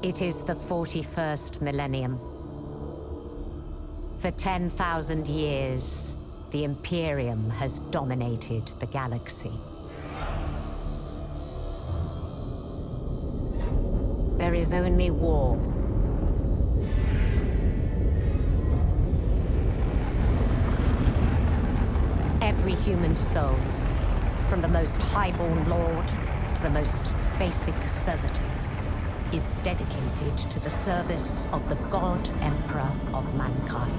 It is the 41st millennium. For 10,000 years, the Imperium has dominated the galaxy. There is only war. Every human soul, from the most highborn lord to the most basic servitor, is dedicated to the service of the God Emperor of mankind.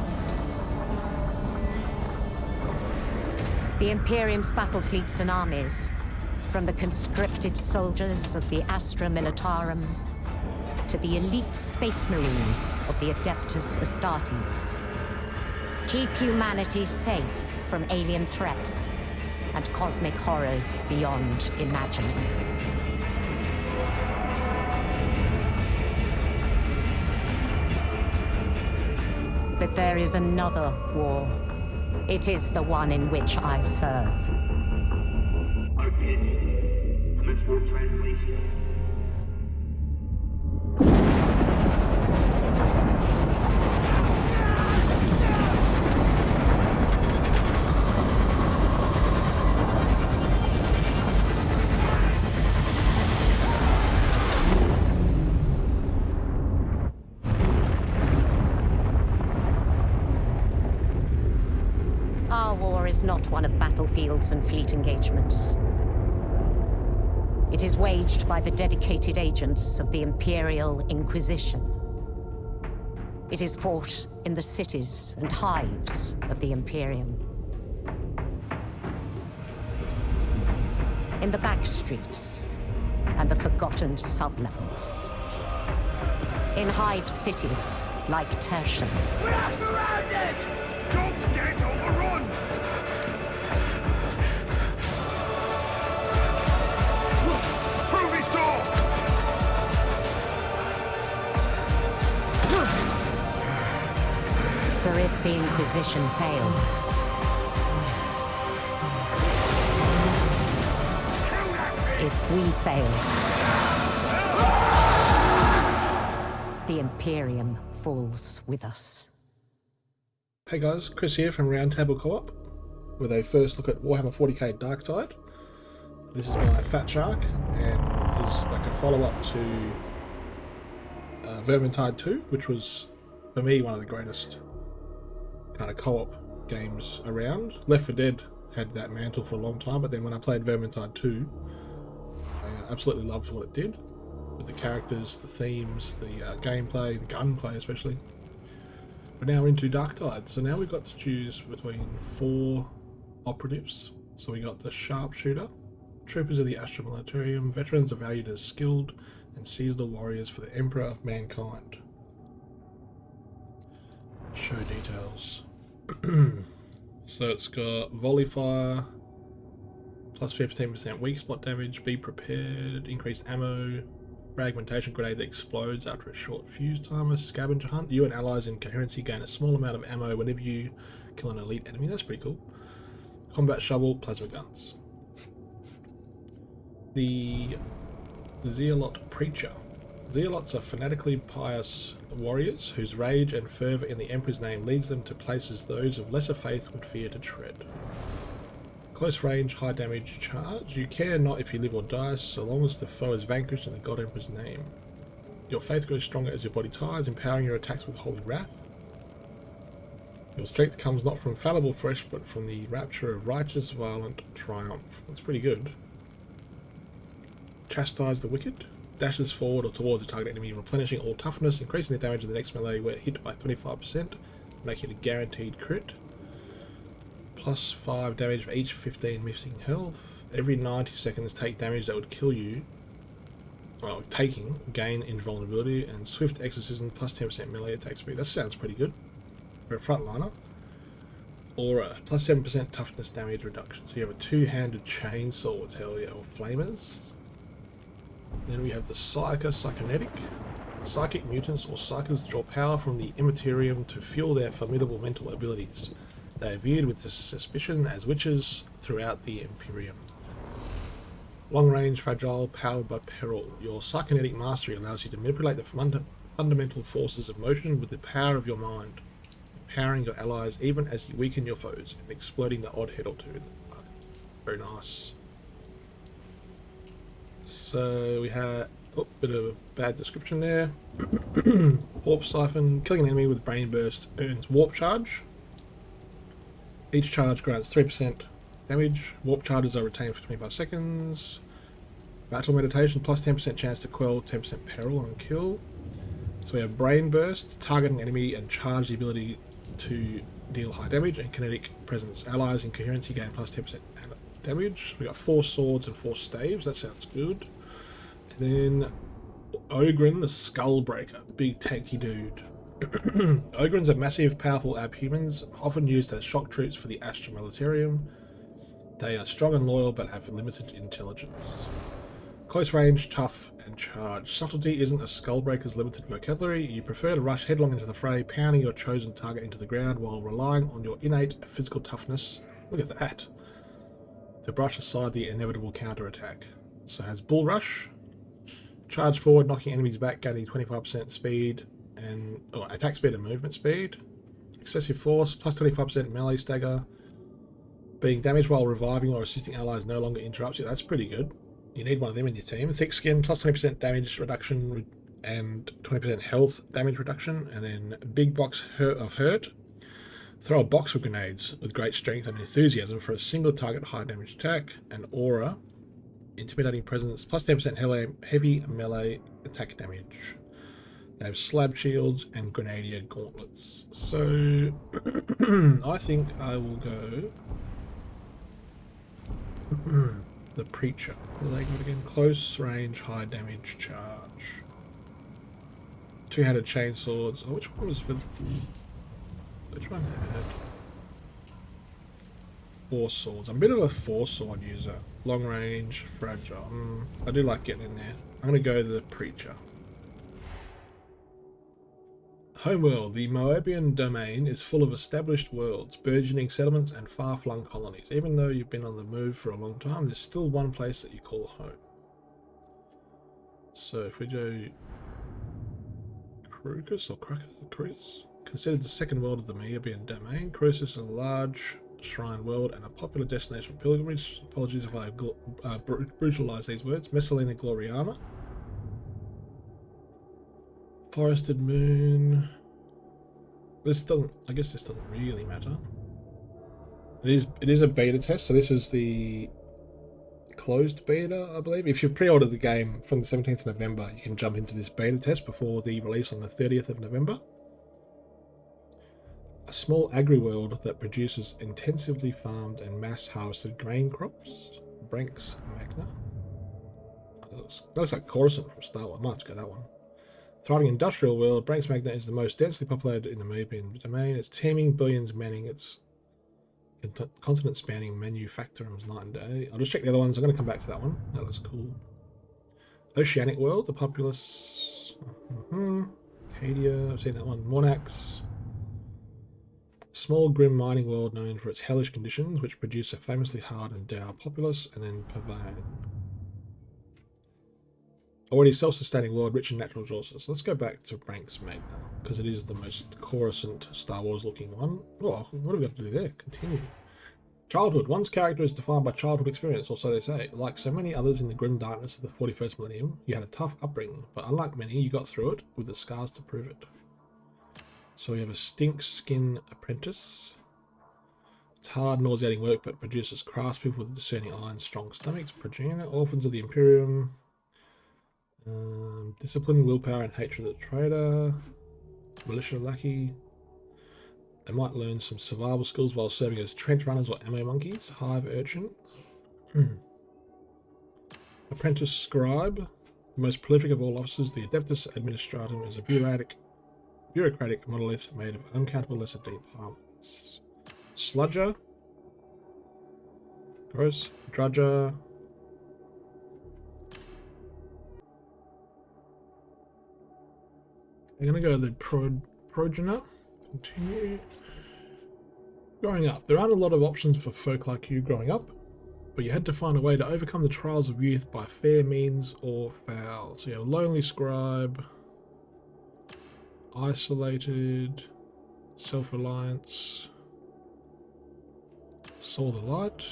The Imperium's battle fleets and armies, from the conscripted soldiers of the Astra Militarum to the elite space marines of the Adeptus Astartes, keep humanity safe from alien threats and cosmic horrors beyond imagining. But there is another war. It is the one in which I serve. Commence war translation. Our war is not one of battlefields and fleet engagements. It is waged by the dedicated agents of the Imperial Inquisition. It is fought in the cities and hives of the Imperium. In the back streets and the forgotten sublevels. In hive cities like Tertium. We are surrounded! Don't get overrun! Through this door! For if the Inquisition fails, if we fail, the Imperium falls with us. Hey guys, Chris here from Roundtable Co-op with a first look at Warhammer 40k Darktide. This is my Fat Shark and is like a follow-up to Vermintide 2, which was, for me, one of the greatest kind of co-op games around. Left 4 Dead had that mantle for a long time, but then when I played Vermintide 2, I absolutely loved what it did. With the characters, the themes, the gameplay, the gunplay especially. But now we're into Darktide, so now we've got to choose between 4 operatives. So we got the Sharpshooter, Troopers of the Astra Militarum, veterans are valued as skilled and seasonal warriors for the Emperor of mankind. Show details. So it's got volley fire, plus 15% weak spot damage, be prepared, increased ammo, fragmentation grenade that explodes after a short fuse timer, scavenger hunt. You and allies in coherency gain a small amount of ammo whenever you kill an elite enemy. That's pretty cool. Combat shovel, plasma guns. The Zealot Preacher. Zealots are fanatically pious warriors whose rage and fervour in the Emperor's name leads them to places those of lesser faith would fear to tread. Close range, high damage charge. You care not if you live or die, so long as the foe is vanquished in the God Emperor's name. Your faith grows stronger as your body tires, empowering your attacks with holy wrath. Your strength comes not from fallible flesh, but from the rapture of righteous, violent triumph. That's pretty good. Chastise the wicked. Dashes forward or towards a target enemy, replenishing all toughness, increasing the damage in the next melee where hit by 25%, making it a guaranteed crit. Plus 5 damage for each 15 missing health. Every 90 seconds take damage that would kill you. Well, taking, gain invulnerability, and swift exorcism plus 10% melee attack speed. That sounds pretty good for a frontliner. Aura, plus 7% toughness damage reduction. So you have a 2-handed chainsaw, hell yeah, or flamers. Then we have the Psychonetic. Psychic mutants or psychers draw power from the Immaterium to fuel their formidable mental abilities. They are viewed with suspicion as witches throughout the Imperium. Long range, fragile, powered by peril. Your psychokinetic mastery allows you to manipulate the fundamental forces of motion with the power of your mind, empowering your allies even as you weaken your foes and exploding the odd head or two. Very nice. So we had a bit of a bad description there. Warp Siphon. Killing an enemy with Brain Burst earns Warp Charge. Each charge grants 3% damage. Warp charges are retained for 25 seconds. Battle Meditation, plus 10% chance to quell 10% peril on kill. So we have Brain Burst, target an enemy and charge the ability to deal high damage, and Kinetic Presence. Allies in coherency gain plus 10% damage. We got 4 swords and 4 staves, that sounds good. And then Ogren the Skullbreaker, big tanky dude. Ogrens are massive, powerful abhumans, often used as shock troops for the Astra Militarium. They are strong and loyal, but have limited intelligence. Close range, tough, and charge. Subtlety isn't a Skullbreaker's limited vocabulary. You prefer to rush headlong into the fray, pounding your chosen target into the ground while relying on your innate physical toughness. Look at that. To brush aside the inevitable counterattack. So it has Bull Rush. Charge forward, knocking enemies back, gaining 25% speed and attack speed and movement speed. Excessive Force, plus 25% melee stagger. Being damaged while reviving or assisting allies no longer interrupts you. That's pretty good. You need one of them in your team. Thick Skin, plus 20% damage reduction and 20% health damage reduction. And then Big Box of Hurt. Throw a box of grenades with great strength and enthusiasm for a single target high damage attack. And Aura, Intimidating Presence, plus 10% heavy melee attack damage. They have Slab Shields and Grenadier Gauntlets. So I think I will go the Preacher. What are they good again? Close range, high damage charge. Two-handed chainswords. Oh, which one was with? Which one had 4 swords? I'm a bit of a 4-sword user. Long range, fragile. I do like getting in there. I'm going to go the Preacher. Homeworld. The Moabian domain is full of established worlds, burgeoning settlements, and far-flung colonies. Even though you've been on the move for a long time, there's still one place that you call home. So if we go Crucus or Cruz, considered the second world of the Moabian domain, Crucis is a large shrine world and a popular destination for pilgrimage. Apologies if I brutalize these words. Messalina Gloriana. Forested Moon. This doesn't. I guess this doesn't really matter. It is a beta test, so this is the closed beta, I believe. If you've pre-ordered the game from the 17th of November, you can jump into this beta test before the release on the 30th of November. A small agri-world that produces intensively farmed and mass-harvested grain crops. Branks Magna. That looks like Coruscant from Star Wars. I might have to go that one. Thriving industrial world, Branks Magna is the most densely populated in the Moabian domain. It's teeming, billions manning its continent-spanning manufacturums night and day. I'll just check the other ones. I'm going to come back to that one. That looks cool. Oceanic world, the populous. Acadia, I've seen that one. Mornax. Small, grim mining world known for its hellish conditions, which produce a famously hard and dour populace, and then Pavane. Already self-sustaining world, rich in natural resources. Let's go back to Branks Magna, because it is the most Coruscant Star Wars looking one. Oh, what have we got to do there? Continue. Childhood. One's character is defined by childhood experience, or so they say. Like so many others in the grim darkness of the 41st millennium, you had a tough upbringing, but unlike many, you got through it with the scars to prove it. So we have a stink skin apprentice. It's hard, nauseating work, but produces craftspeople with discerning eye and strong stomachs. Progenitor, orphans of the Imperium. Discipline, willpower, and hatred of the traitor. Militia lackey. They might learn some survival skills while serving as trench runners or ammo monkeys. Hive urchin. Apprentice scribe. The most prolific of all officers, the Adeptus Administratum is a bureaucratic monolith made of uncountable lesser departments. Sludger. Gross. Drudger. I'm going to go the Progenitor. Continue. Growing up. There aren't a lot of options for folk like you growing up. but you had to find a way to overcome the trials of youth by fair means or foul. So you have Lonely Scribe, Isolated, Self-Reliance, Saw the Light,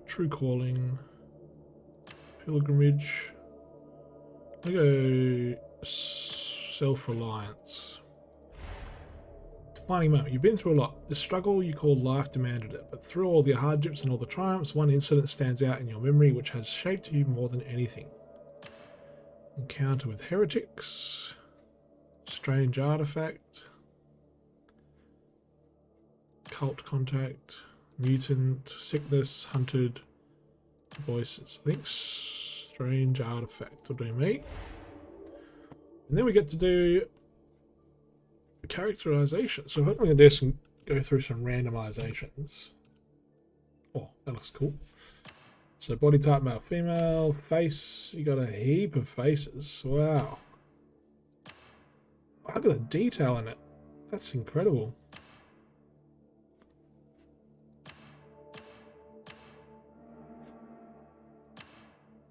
True Calling, Pilgrimage. I go Self-Reliance. Defining moment. You've been through a lot. The struggle you call life demanded it, but through all the hardships and all the triumphs, one incident stands out in your memory which has shaped you more than anything. Encounter with heretics, strange artifact, cult contact, mutant, sickness, hunted, voices. I think strange artifact will do me. And then we get to do characterization. So I'm going to go through some randomizations. Oh, that looks cool. So body type, male, female, face. You got a heap of faces. Wow. Look at the detail in it. That's incredible.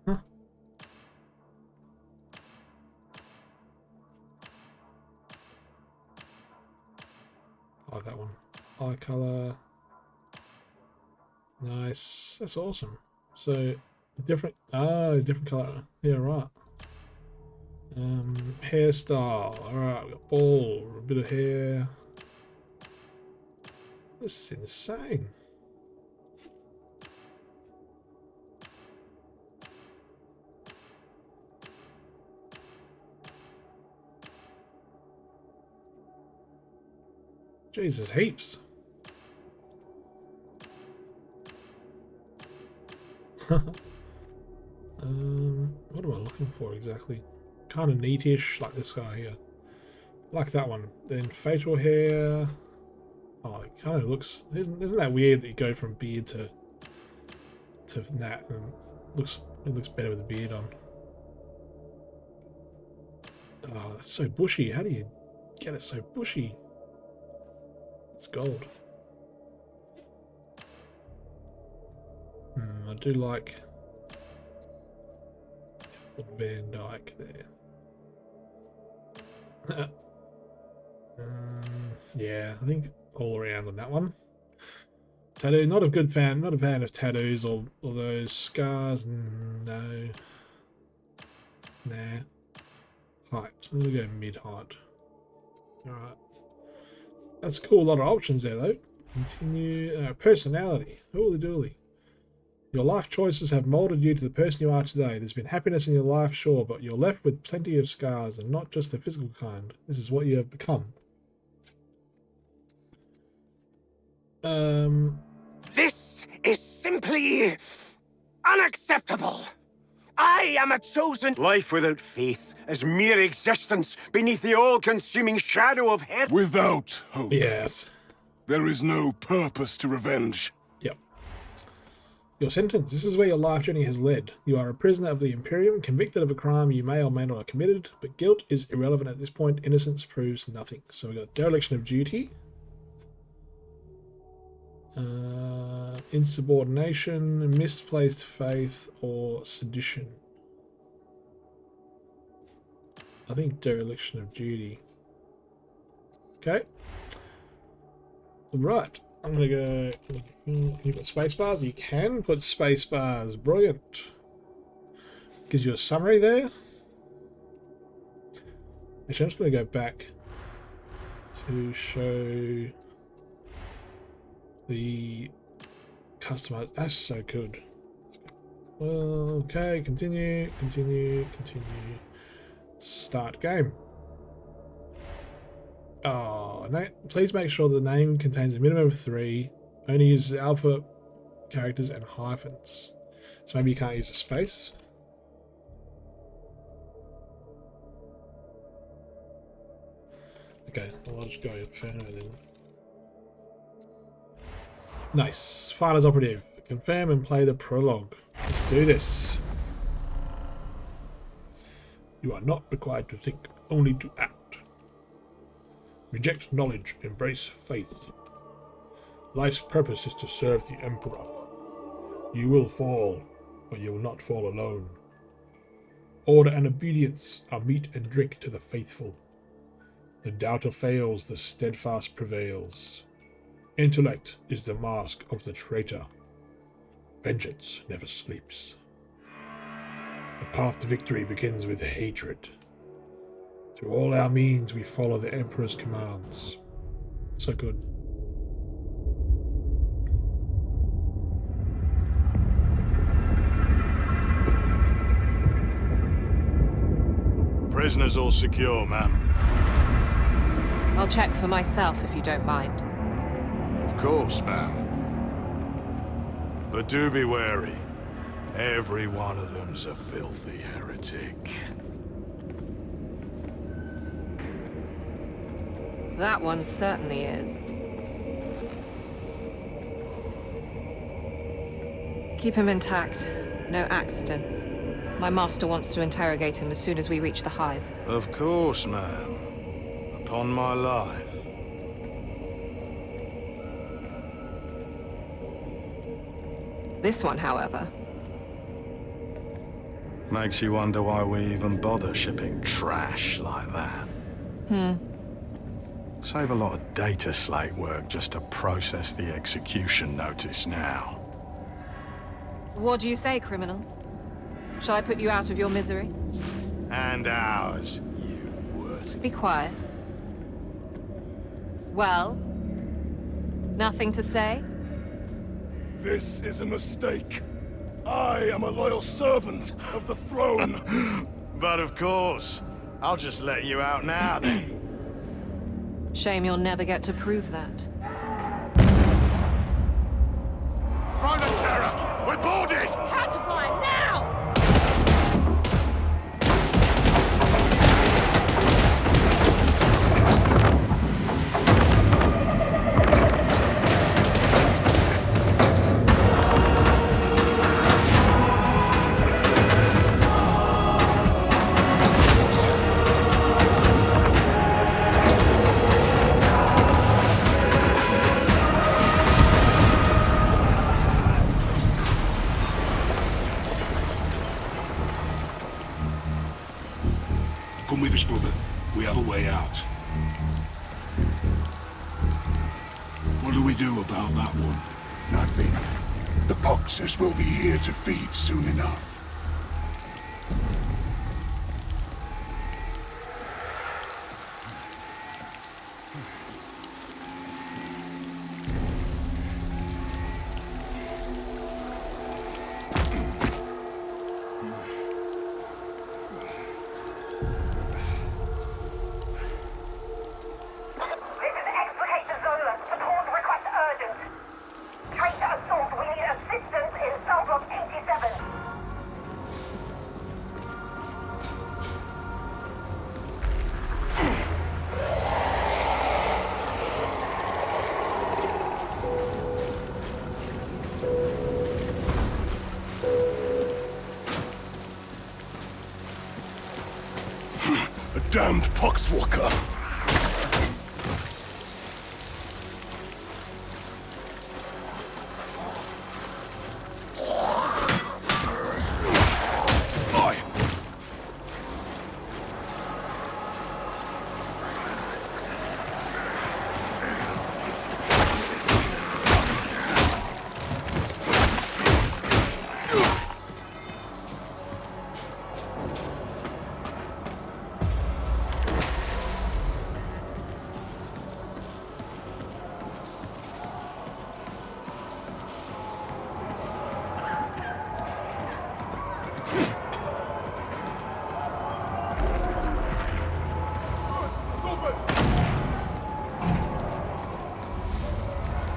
Huh. I like that one. Eye color. Nice. That's awesome. So different color. Yeah, right. Hairstyle. Alright, we got bald, a bit of hair. This is insane. Jesus, heaps. What am I looking for exactly? Kind of neatish, like this guy here. Like that one. Then facial hair. Oh, it kind of looks. Isn't that weird that you go from beard to that, and it looks better with the beard on. Oh, that's so bushy. How do you get it so bushy? It's gold. I do like Van Dyke there. Yeah, I think all around on that one. Tattoo, not a fan of tattoos or those scars. No. Nah. Height. I'm gonna go mid-height. Alright. That's cool, a lot of options there though. Continue. Personality. Holy dooly. Your life choices have molded you to the person you are today. There's been happiness in your life, sure, but you're left with plenty of scars, and not just the physical kind. This is what you have become. This is simply unacceptable. I am a chosen... Life without faith is mere existence beneath the all-consuming shadow of hell. Without hope. Yes. There is no purpose to revenge. Yep. Your sentence. This is where your life journey has led. You are a prisoner of the Imperium, convicted of a crime you may or may not have committed, but guilt is irrelevant at this point. Innocence proves nothing. So we've got dereliction of duty. Insubordination, misplaced faith, or sedition. I think dereliction of duty. Okay. Right. I'm going to go... Can you put space bars? You can put space bars. Brilliant. Gives you a summary there. Actually, I'm just going to go back to show the customize. That's so good. Well, okay, continue. Start game. Oh, no, please make sure the name contains a minimum of 3. Only uses alpha characters and hyphens. So maybe you can't use a space. Okay, well, I'll just go Inferno then. Nice. Finals operative. Confirm and play the prologue. Let's do this. You are not required to think, only to act. Reject knowledge, embrace faith. Life's purpose is to serve the Emperor. You will fall, but you will not fall alone. Order and obedience are meat and drink to the faithful. The doubter fails, the steadfast prevails. Intellect is the mask of the traitor. Vengeance never sleeps. The path to victory begins with hatred. Through all our means we follow the Emperor's commands. So good. Prisoners all secure, ma'am. I'll check for myself if you don't mind. Of course, ma'am. But do be wary. Every one of them's a filthy heretic. That one certainly is. Keep him intact. No accidents. My master wants to interrogate him as soon as we reach the hive. Of course, ma'am. Upon my life. This one, however, Makes you wonder why we even bother shipping trash like that. Save a lot of data slate work just to process the execution notice now. what do you say, criminal? Shall I put you out of your misery? And ours, you worthless. Be quiet. Well? Nothing to say? This is a mistake. I am a loyal servant of the throne. But of course. I'll just let you out now, then. Shame you'll never get to prove that. Find us, Sarah! We're boarded! Counterfire now! Come with us, brother. We have a way out. What do we do about that one? Nothing. The boxers will be here to feed soon enough. Damned poxwalker!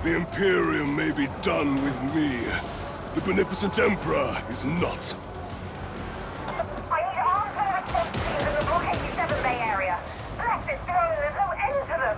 The Imperium may be done with me. The beneficent Emperor is not. I need armed and response teams in the Block 87 Bay area. Bless this throne, there's no end to them.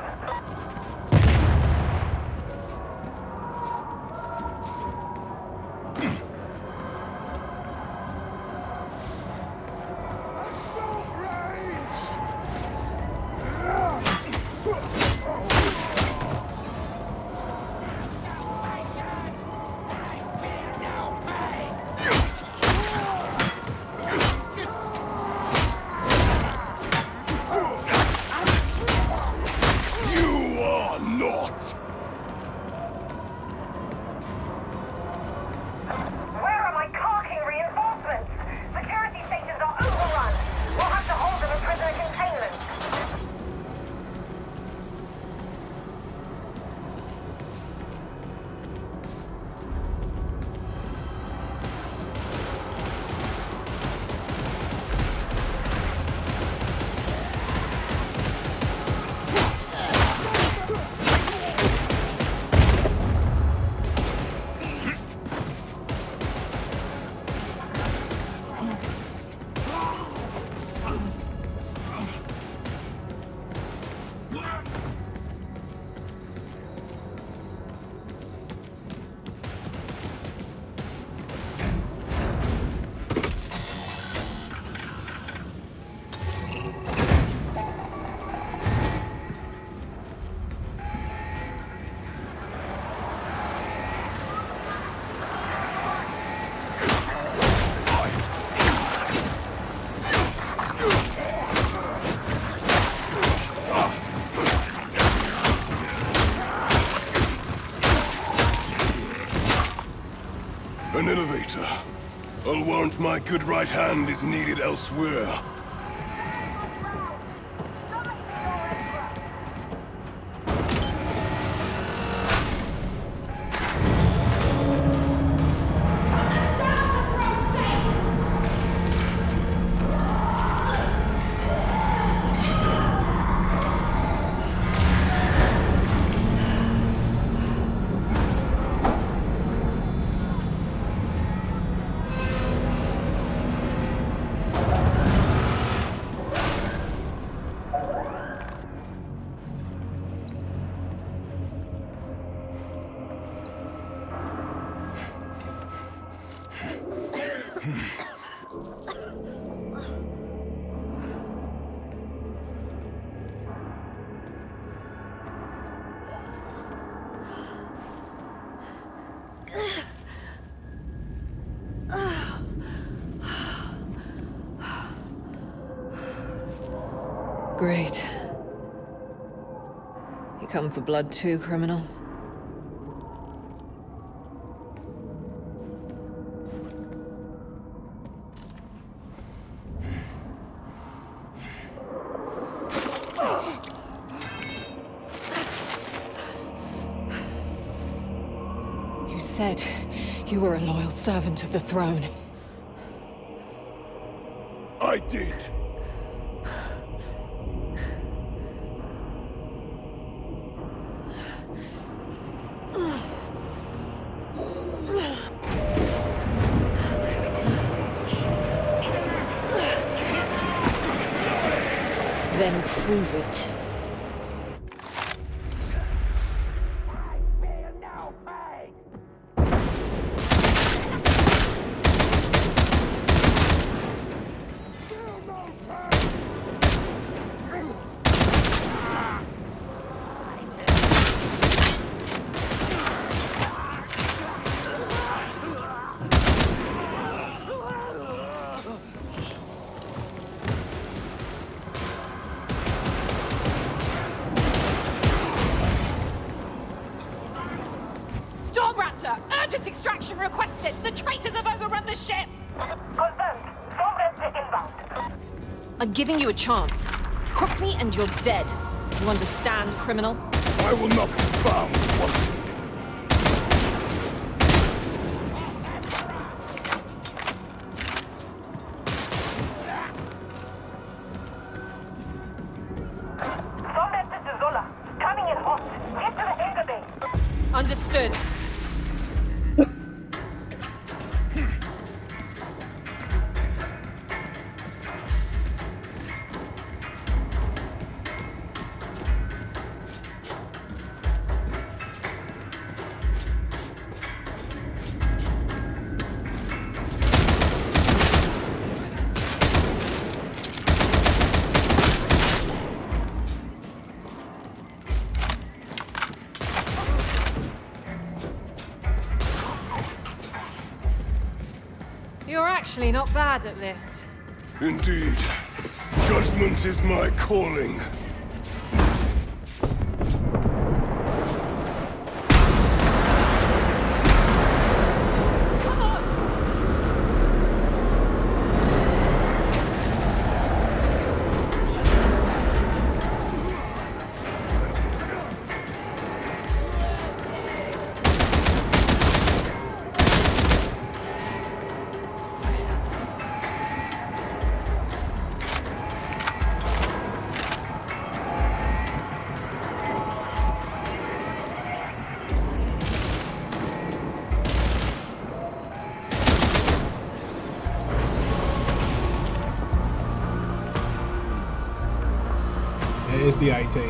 An innovator. I'll warrant my good right hand is needed elsewhere. Great. You come for blood too, criminal? You said you were a loyal servant of the throne. I did. Then prove it. Urgent extraction requested! The traitors have overrun the ship! Confirmed. Stormcast inbound. I'm giving you a chance. Cross me and you're dead. You understand, criminal? I will not be found wanting. Stormcast to Zola. Coming in hot. Get to the anchor bay. Understood. You're actually not bad at this. Indeed. Judgment is my calling. Here's the 18.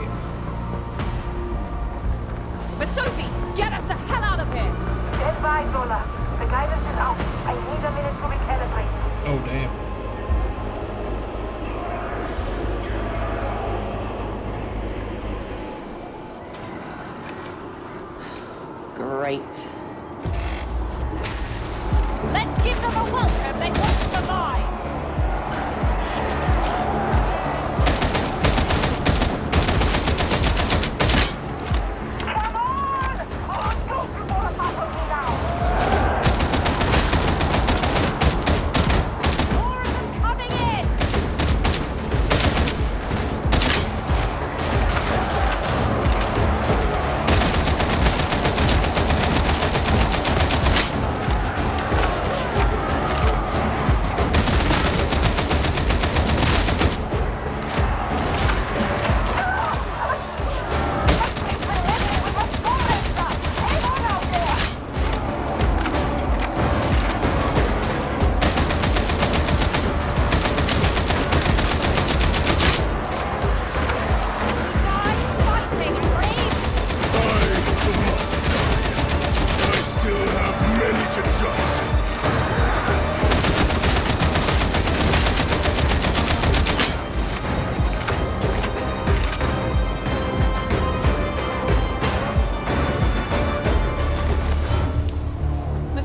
Masuzi, get us the hell out of here! Stand by, Zola. The guidance is out. I need a minute to recalibrate. Oh, damn. Great. Let's give them a welcome they won't survive! Come on! Oh, don't you want to battle me now?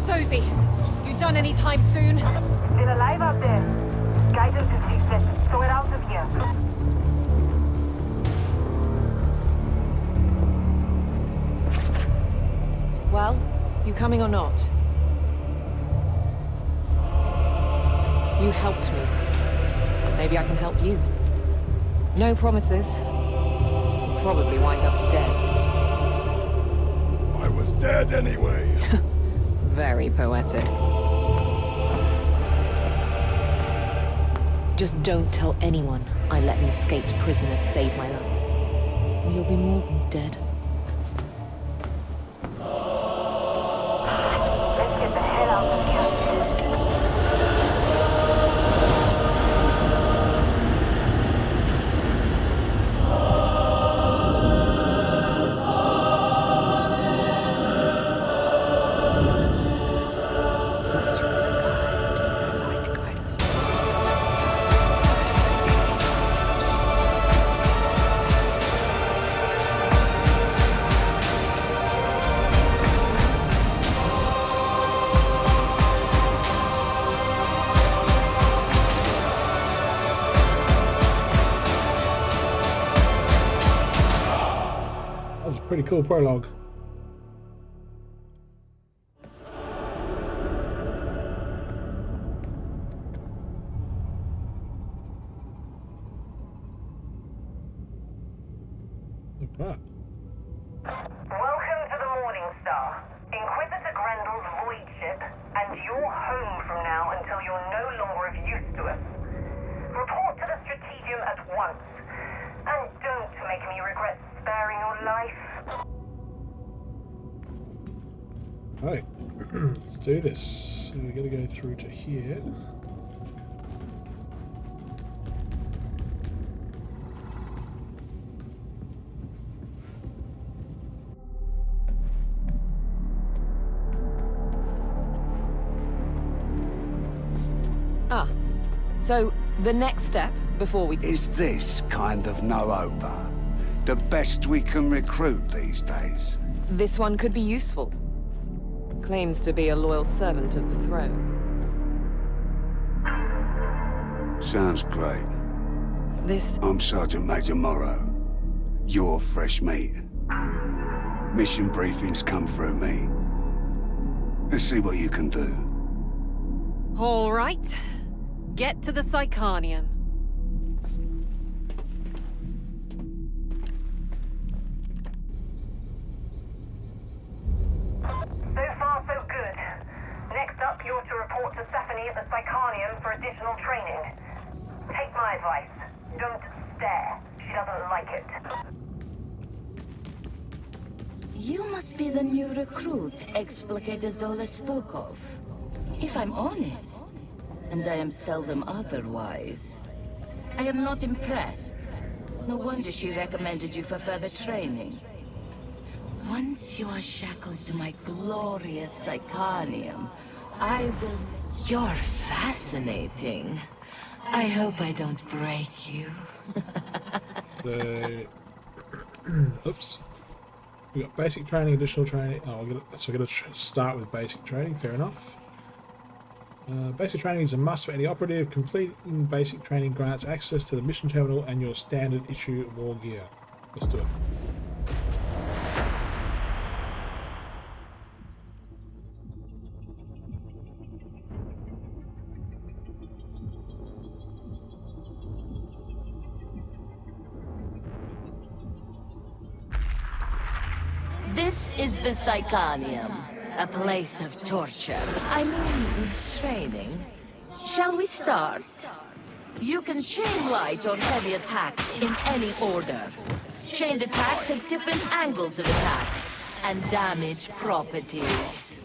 Susie, you done any time soon? Still alive out there. Guidance is useless, so we're out of here. Well, you coming or not? You helped me. Maybe I can help you. No promises. You'll probably wind up dead. I was dead anyway. Very poetic. Just don't tell anyone I let an escaped prisoner save my life. Or you'll be more than dead. Let's get the hell out of here. That was a pretty cool prologue. Right. Welcome to the Morning Star, Inquisitor Grendel's void ship, and you're home from now until you're no longer of use to us. Report to the Strategium at once, and don't make me regret sparing your life. Right, let's do this. So we're going to go through to here. Ah, so the next step before we... Is this kind of no-oper the best we can recruit these days? This one could be useful. Claims to be a loyal servant of the throne. Sounds great. This... I'm Sergeant Major Morrow. You're fresh meat. Mission briefings come through me. Let's see what you can do. All right. Get to the Psychanium. So far, so good. Next up, you're to report to Stephanie at the Psychanium for additional training. Take my advice. Don't stare. She doesn't like it. You must be the new recruit Explicator Zola spoke of. If I'm honest, and I am seldom otherwise, I am not impressed. No wonder she recommended you for further training. Once you are shackled to my glorious Psychanium, I will... You're fascinating. I hope I don't break you. Oops. We got basic training, additional training. Oh, so we're going to start with basic training. Fair enough. Basic training is a must for any operative. Completing basic training grants access to the mission terminal and your standard issue war gear. Let's do it. This is the Psychanium, a place of torture. I mean, training. Shall we start? You can chain light or heavy attacks in any order. Chained attacks have different angles of attack and damage properties.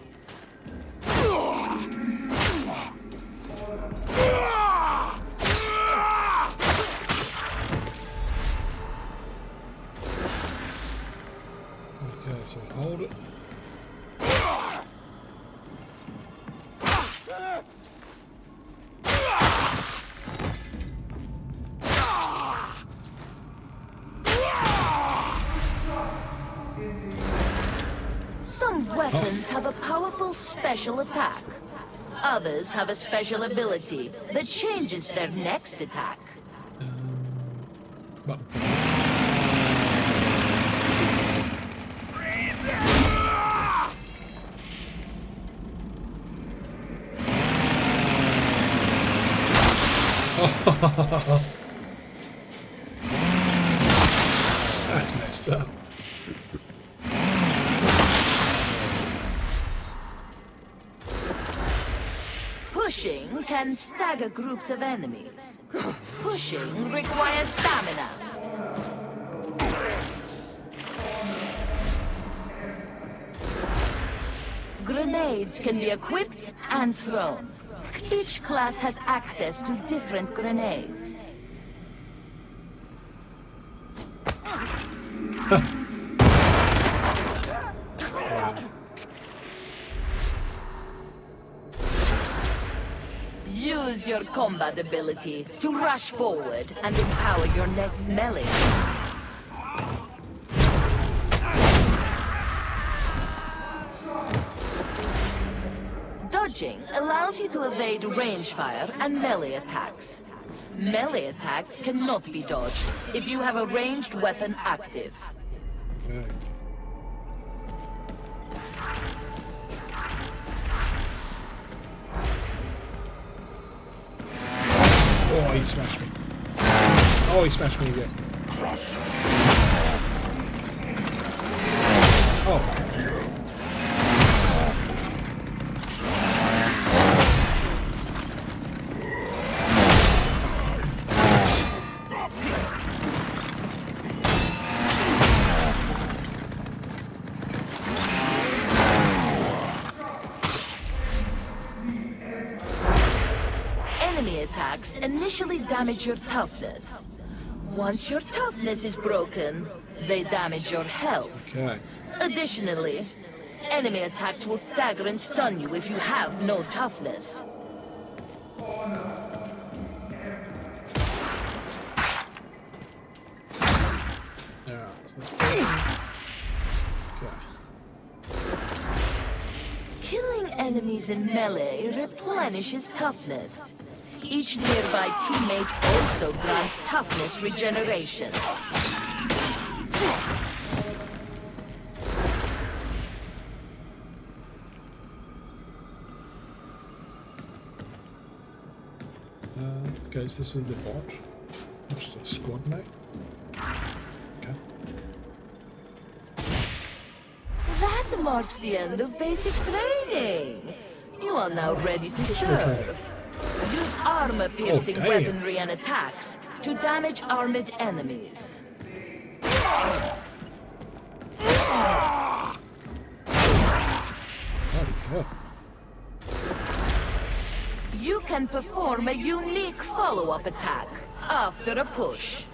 Okay, so hold it. Some weapons have a powerful special attack. Others have a special ability that changes their next attack. Button. That's messed up. Pushing can stagger groups of enemies. Pushing requires stamina. Grenades can be equipped and thrown. Each class has access to different grenades. Use your combat ability to rush forward and empower your next melee. Dodging allows you to evade range fire and melee attacks. Melee attacks cannot be dodged if you have a ranged weapon active. Okay. Oh, he smashed me. Oh, he smashed me again. Oh. Attacks initially damage your toughness. Once your toughness is broken, they damage your health. Okay. Additionally, enemy attacks will stagger and stun you if you have no toughness. Alright, so let's okay. Killing enemies in melee replenishes toughness. Each nearby teammate also grants toughness regeneration. Okay, so this is the bot. Which is a squad mate. Okay. That marks the end of basic training. You are now ready to serve. Use armor-piercing weaponry and attacks to damage armored enemies. You can perform a unique follow-up attack after a push.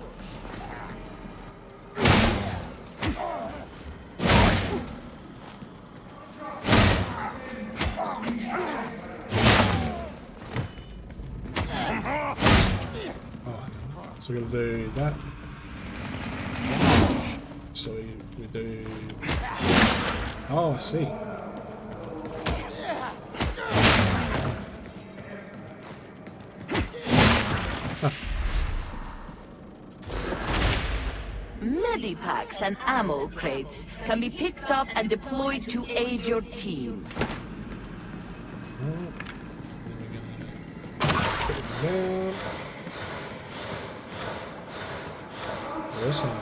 So we're gonna do that. So we do. Oh, I see. Huh. Medipacks and ammo crates can be picked up and deployed to aid your team. Down. Awesome.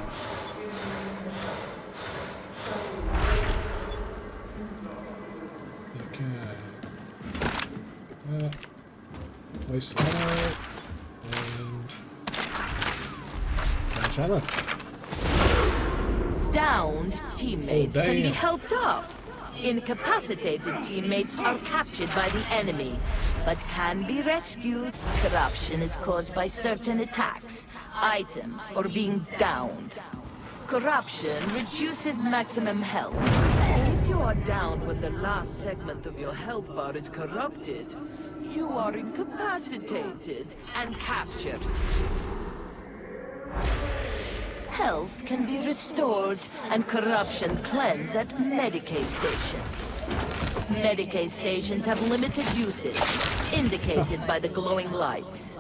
Okay. Place that and dash ammo. Downed teammates can be helped up. Incapacitated teammates are captured by the enemy, but can be rescued. Corruption is caused by certain attacks, items, or being downed. Corruption reduces maximum health. If you are downed when the last segment of your health bar is corrupted, you are incapacitated and captured. Health can be restored and corruption cleansed at Medicaid stations. Medicaid stations have limited uses, indicated by the glowing lights.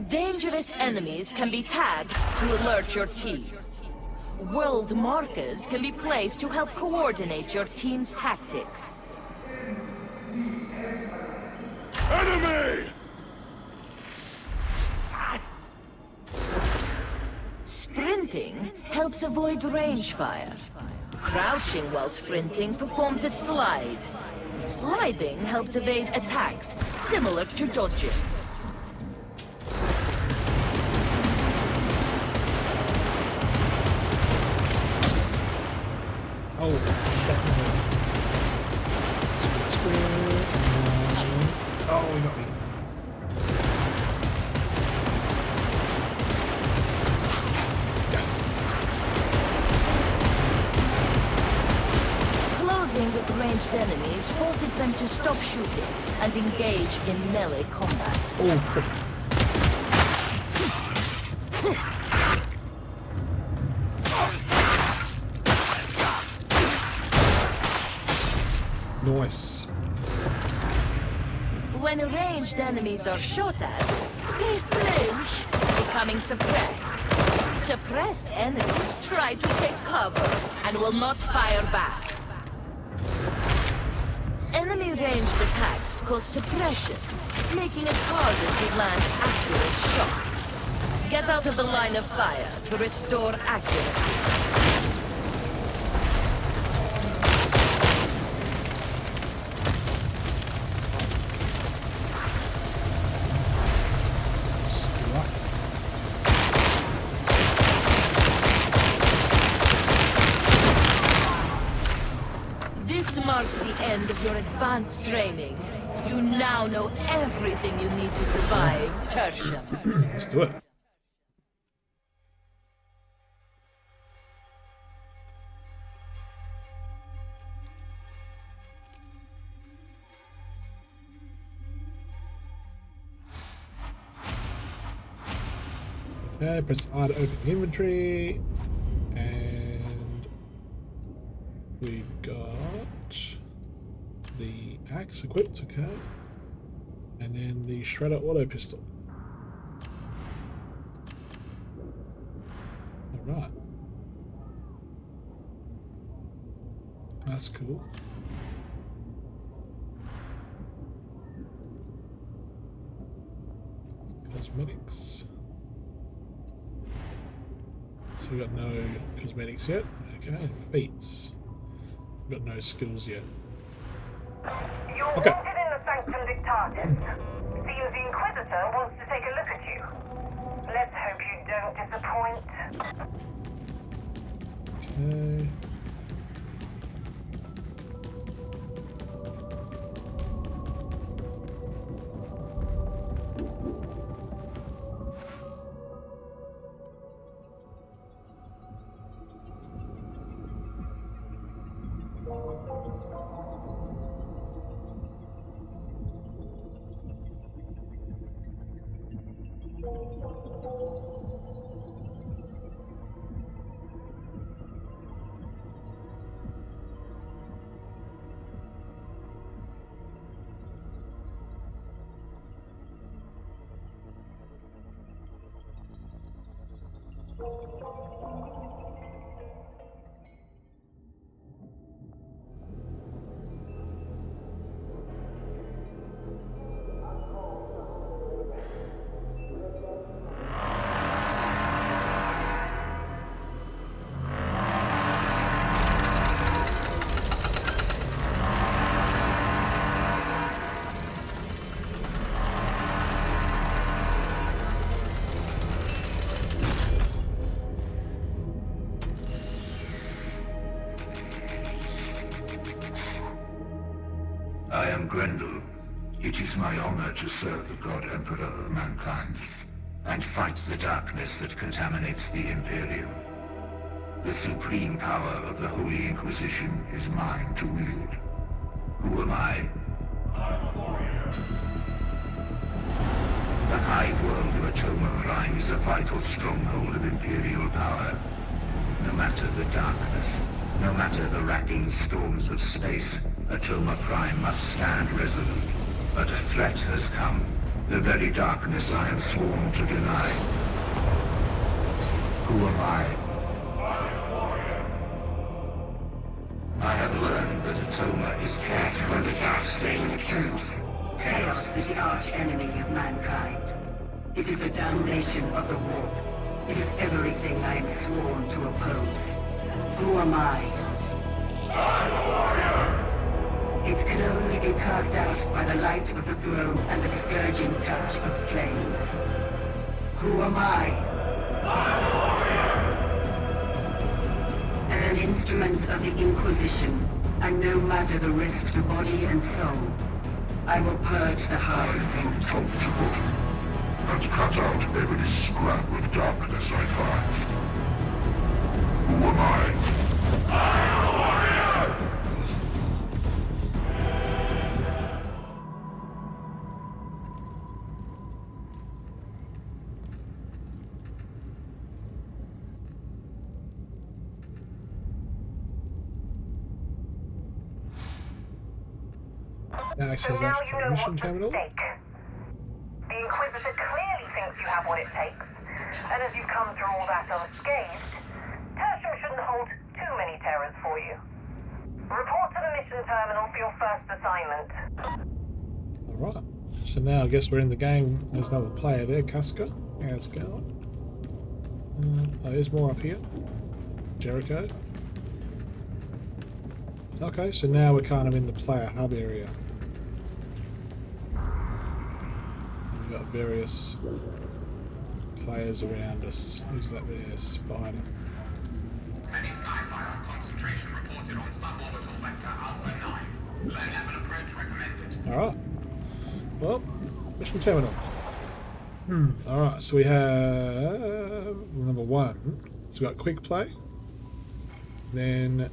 Dangerous enemies can be tagged to alert your team. World markers can be placed to help coordinate your team's tactics. Enemy! Sprinting helps avoid range fire. Crouching while sprinting performs a slide. Sliding helps evade attacks, similar to dodging. Oh, shit. Oh, he got me. Yes. Closing with ranged enemies forces them to stop shooting and engage in melee combat. Oh, crap. Nice. When ranged enemies are shot at, they flinch, becoming suppressed. Suppressed enemies try to take cover and will not fire back. Enemy ranged attacks cause suppression, making it harder to land accurate shots. Get out of the line of fire to restore accuracy. This marks the end of your advanced training. You now know everything you need to survive Tertium. Let's do it. Okay, press R to open the inventory, and we've got the axe equipped, okay, and then the shredder auto pistol. Alright. That's cool. Cosmetics. So we got no cosmetics yet. Okay, feats. We've got no skills yet. You're Okay. wanted in the Sanctum Dictatis. Seems the Inquisitor wants to take a look at you. Let's hope you don't disappoint. Okay. I am Grendel. It is my honor to serve the God Emperor of mankind, and fight the darkness that contaminates the Imperium. The supreme power of the Holy Inquisition is mine to wield. Who am I? I'm a warrior. The Hive World of Atoma Prime is a vital stronghold of Imperial power. No matter the darkness, No matter the racking storms of space, Atoma Prime must stand resolute. But a threat has come. The very darkness I am sworn to deny. Who am I? I have learned that Atoma is cast by the dark stain of truth. Chaos is the arch-enemy of mankind. It is the damnation of the warp. It is everything I am sworn to oppose. Who am I? It can only be cast out by the light of the throne and the scourging touch of flames. Who am I? As an instrument of the Inquisition, and no matter the risk to body and soul, I will purge the hive from top to bottom, and cut out every scrap of darkness I find. Who am I? So now you know what's at stake. The Inquisitor clearly thinks you have what it takes, and as you've come through all that unscathed, Tertium shouldn't hold too many terrors for you. Report to the mission terminal for your first assignment. Alright, so now I guess we're in the game. There's another player there, Casca. How's it going? Oh, there's more up here. Jericho. Okay, so now we're kind of in the player hub area. We've got various players around us. Who's that there? Spider. Many skyfire concentration reported on suborbital vector Alpha 9. Low level approach recommended. Alright. Well, mission terminal. Alright, so we have number 1. So we got quick play. Then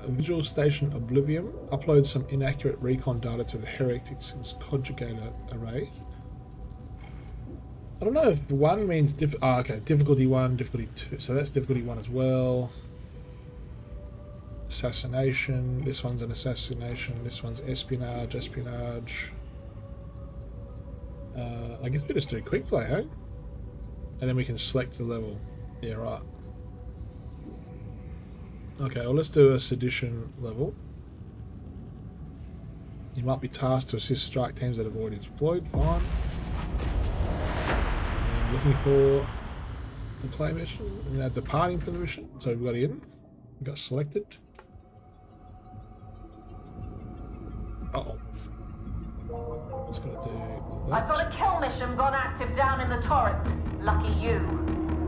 Visual Station Oblivion. Upload some inaccurate recon data to the Heretics' conjugator array. I don't know if 1 means okay, difficulty 1, difficulty 2. So that's difficulty 1 as well. Assassination. This one's an assassination. This one's espionage. I guess we just do quick play, eh? And then we can select the level. Yeah, right. Okay, well, let's do a sedition level. You might be tasked to assist strike teams that have already deployed. Fine. And looking for the play mission. And now departing from the mission. So we've got in. We got selected. Uh-oh. What's got to do with that? I've got a kill mission gone active down in the turret. Lucky you.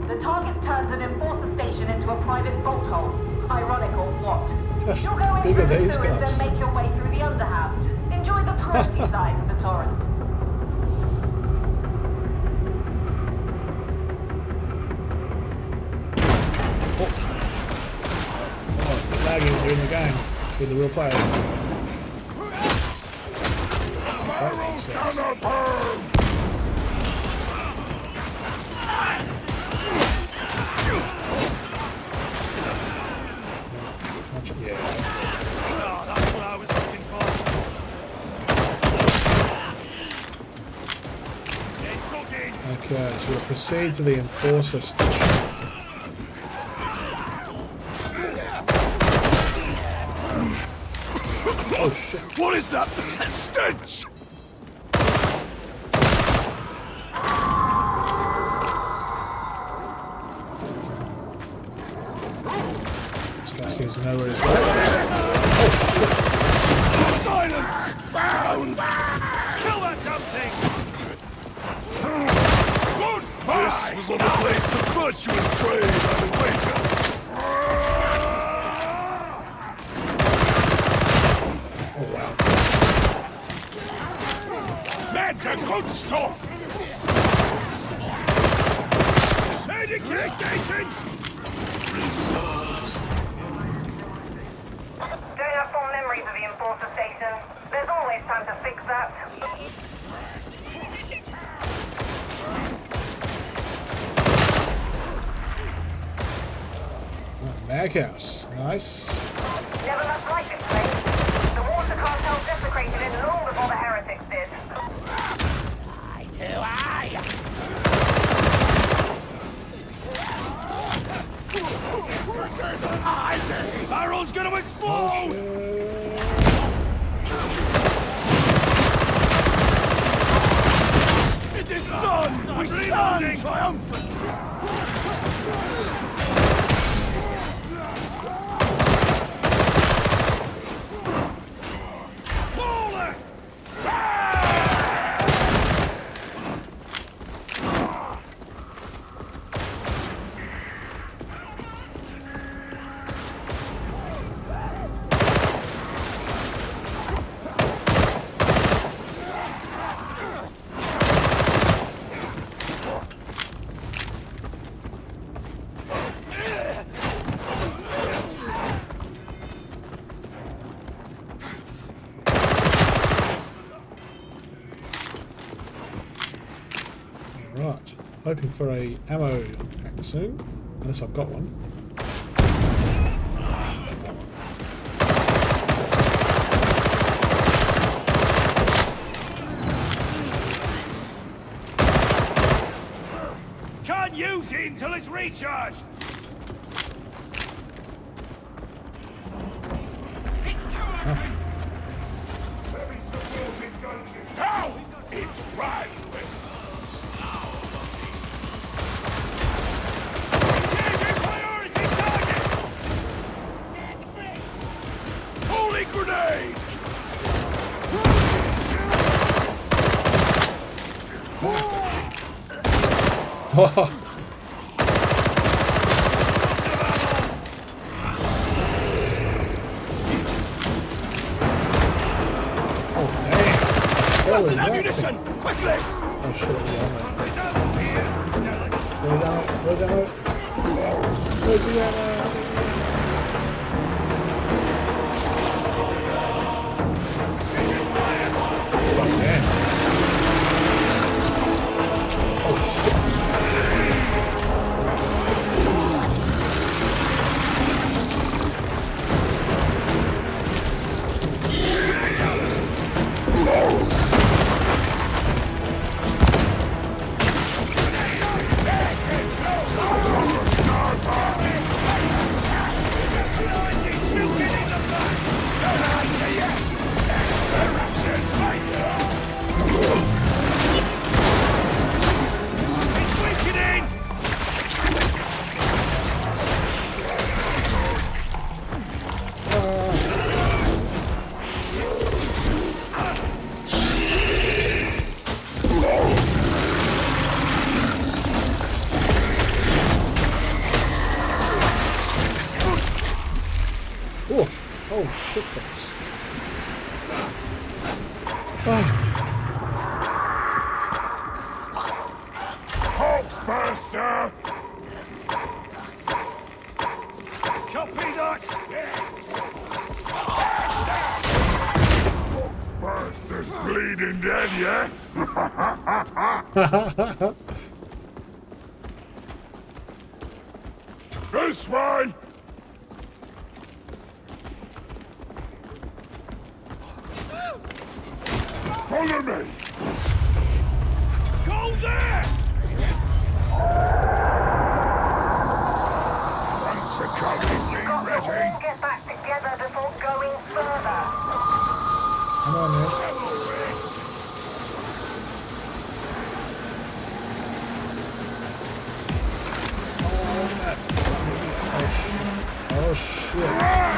The target's turned an enforcer station into a private bolt hole. Ironic or what? Just You'll go in through the sewers, guys. then make your way through the underhabs. Enjoy the pretty side of the torrent. Oh, it's lagging during the game with the real players. That's what I was looking for. Okay, so we'll proceed to the enforcer station. Oh shit. What is that stench? This guy seems to know where he's going. Silence! Bound! Kill that dumb thing! This was on the place of virtuous trade, I would wager. Oh wow. That's a good stuff! Medic station! Don't have fond memories of the Enforcer Station. There's always time to fix that. Baghouse. Nice. Never much like this place. The water cartel desecrated it long before the heretics did. Eye to eye! Barrel's gonna explode! It is done! We stand triumphant! Right, hoping for a ammo pack soon, unless I've got one. Can't use it until it's recharged! It's too open! How? It's right! Grenade! Oh, What's the ammunition? Quickly! oh shit, Where's ammo? Where's ammo? Where's the ammo? Oh, oh shit, folks. Hulkbuster! Copy that! Hulkbuster's bleeding dead, yeah? This way! Follow me! Go there! Once a coming, be ready! All get back together before going further. Come on, man. Oh shit.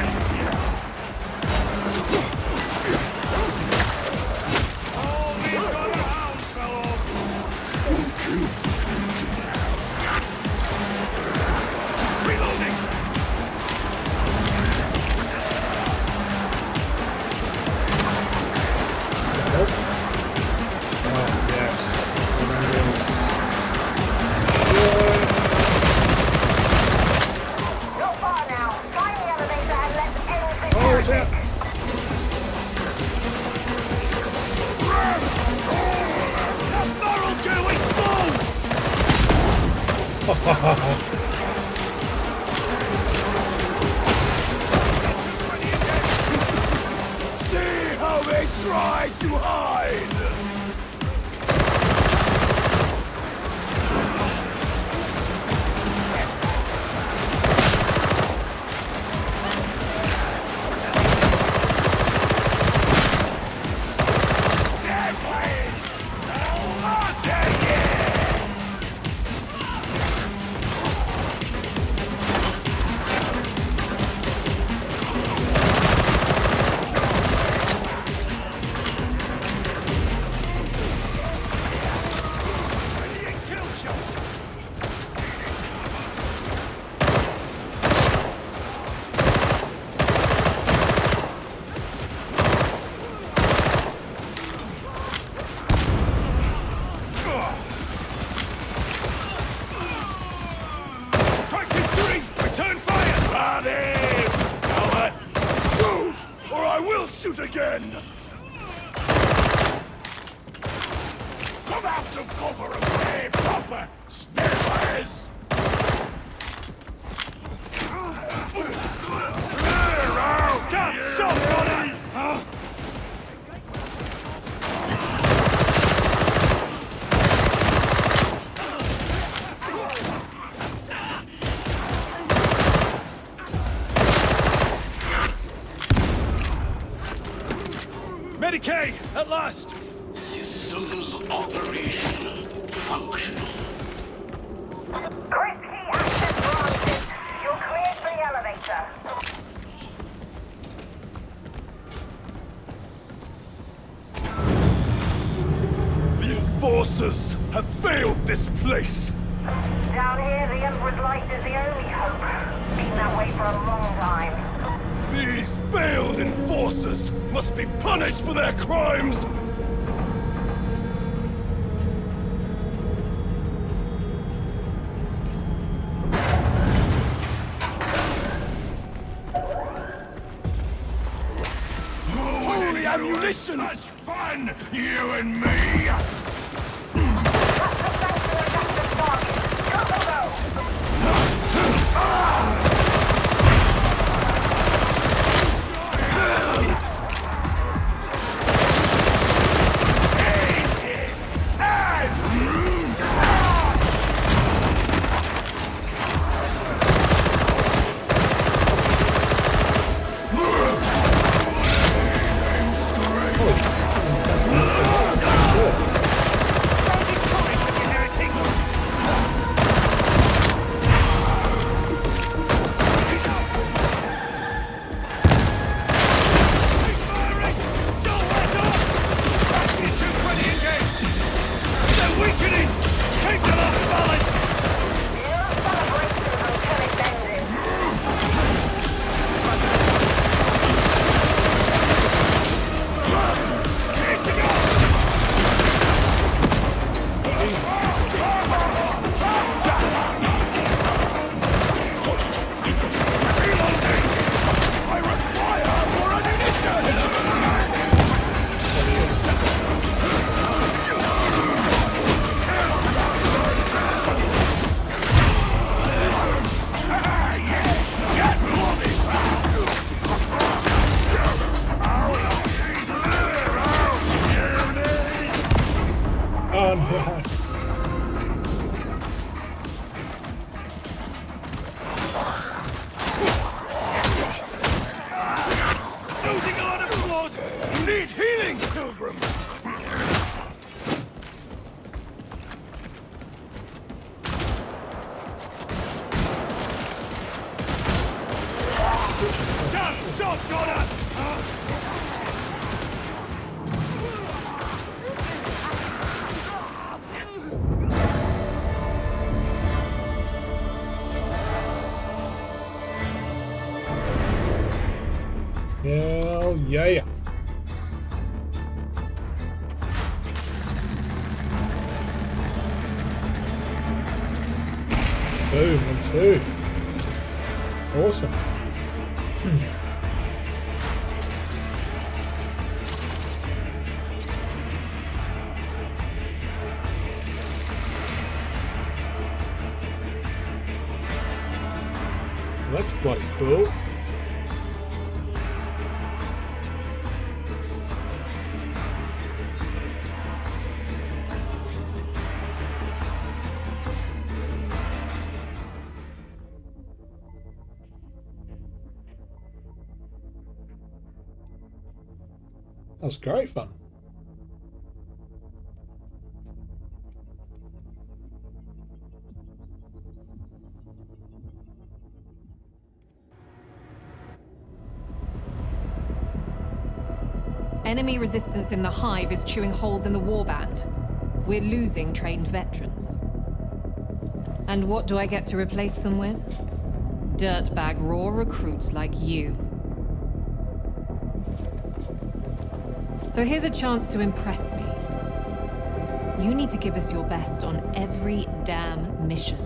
try to hide! Again! Come out of cover and play proper, snarefights! Stop! Shotgunners! Medicaid! At last! Systems operation functional. Group key access granted. You're cleared for the elevator. The Enforcers have failed this place! Down here, the Emperor's Light is the only hope. Been that way for a long time. These failed Enforcers must be punished for their crimes! Holy ammunition! Such fun, you and me! Need healing, pilgrim! Stop! Shotgunner! Hell yeah. Boom, and two. Awesome. That's bloody cool. That was great fun. Enemy resistance in the hive is chewing holes in the warband. We're losing trained veterans. And what do I get to replace them with? Dirtbag raw recruits like you. So here's a chance to impress me. You need to give us your best on every damn mission.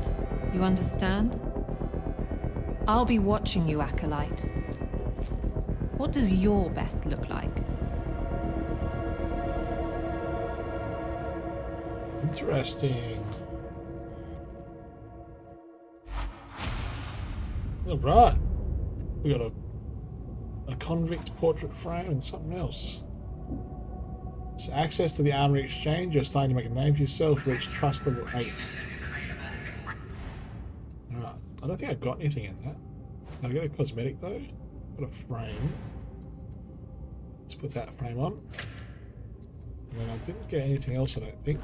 You understand? I'll be watching you, Acolyte. What does your best look like? Interesting. All right. We got a convict portrait frame and something else. So access to the armory exchange. You're starting to make a name for yourself. Reach trust level 8. Alright. I don't think I got anything in that. Can I get a cosmetic though? Got a frame. Let's put that frame on. And then I didn't get anything else, I don't think.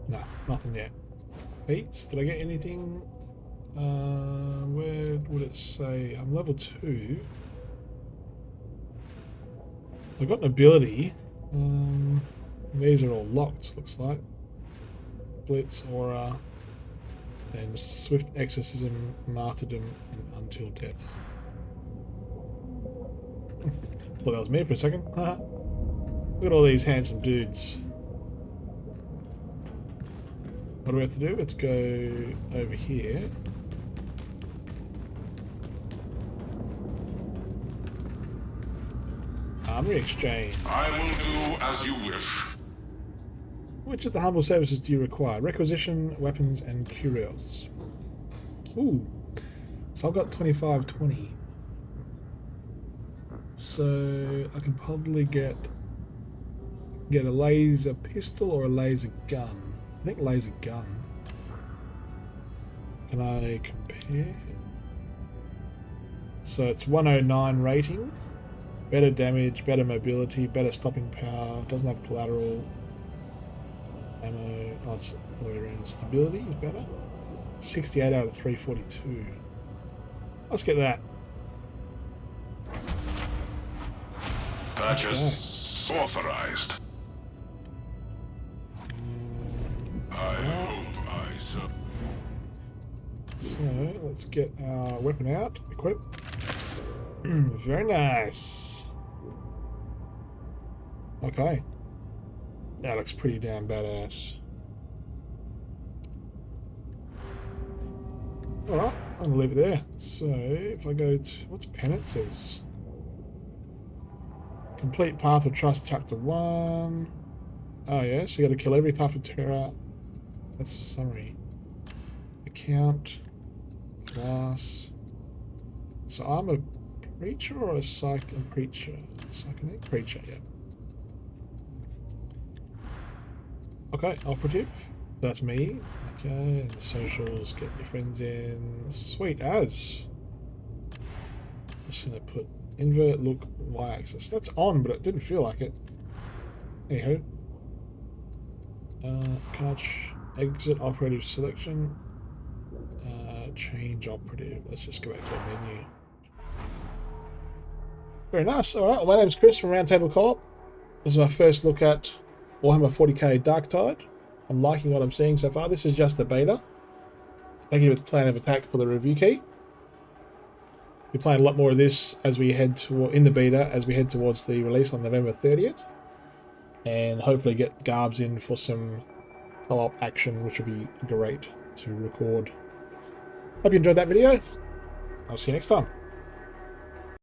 Nah, nothing yet. Beats, did I get anything? Where would it say? I'm level 2. So I got an ability. These are all locked, looks like. Blitz, Aura, and Swift Exorcism, Martyrdom, and Until Death. Thought that was me for a second. Look at all these handsome dudes. What do we have to do? Let's go over here. Armory exchange. I will do as you wish. Which of the humble services do you require? Requisition, weapons, and curios. Ooh. So I've got 25-20. So I can probably get a laser pistol or a laser gun. I think laser gun. Can I compare? So it's 109 rating. Better damage, better mobility, better stopping power, doesn't have collateral. Ammo, oh, it's the other way around. Stability is better. 68 out of 342. Let's get that. Purchase authorized. I hope I so. So let's get our weapon out. Equip. Very nice. Okay. That looks pretty damn badass. Alright, I'm gonna leave it there. So if I go to what's penances? Complete Path of Trust chapter 1. Oh yeah, so you gotta kill every type of terror. That's the summary. Account. Class. So I'm a preacher or a preacher? Psychic preacher, yeah. Okay, operative. That's me. Okay, and the socials, get your friends in. Sweet as. Just gonna put invert look y-axis. That's on, but it didn't feel like it. Anywho. Can I exit operative selection? Change operative. Let's just go back to our menu. Very nice. Alright, well, my name's Chris from Roundtable Co-op. This is my first look at Warhammer 40k Darktide. I'm liking what I'm seeing so far. This is just the beta. Thank you for the plan of attack for the review key. We're playing a lot more of this as we head in the beta as we head towards the release on November 30th. And hopefully get Garbs in for some co-op action, which will be great to record. Hope you enjoyed that video. I'll see you next time.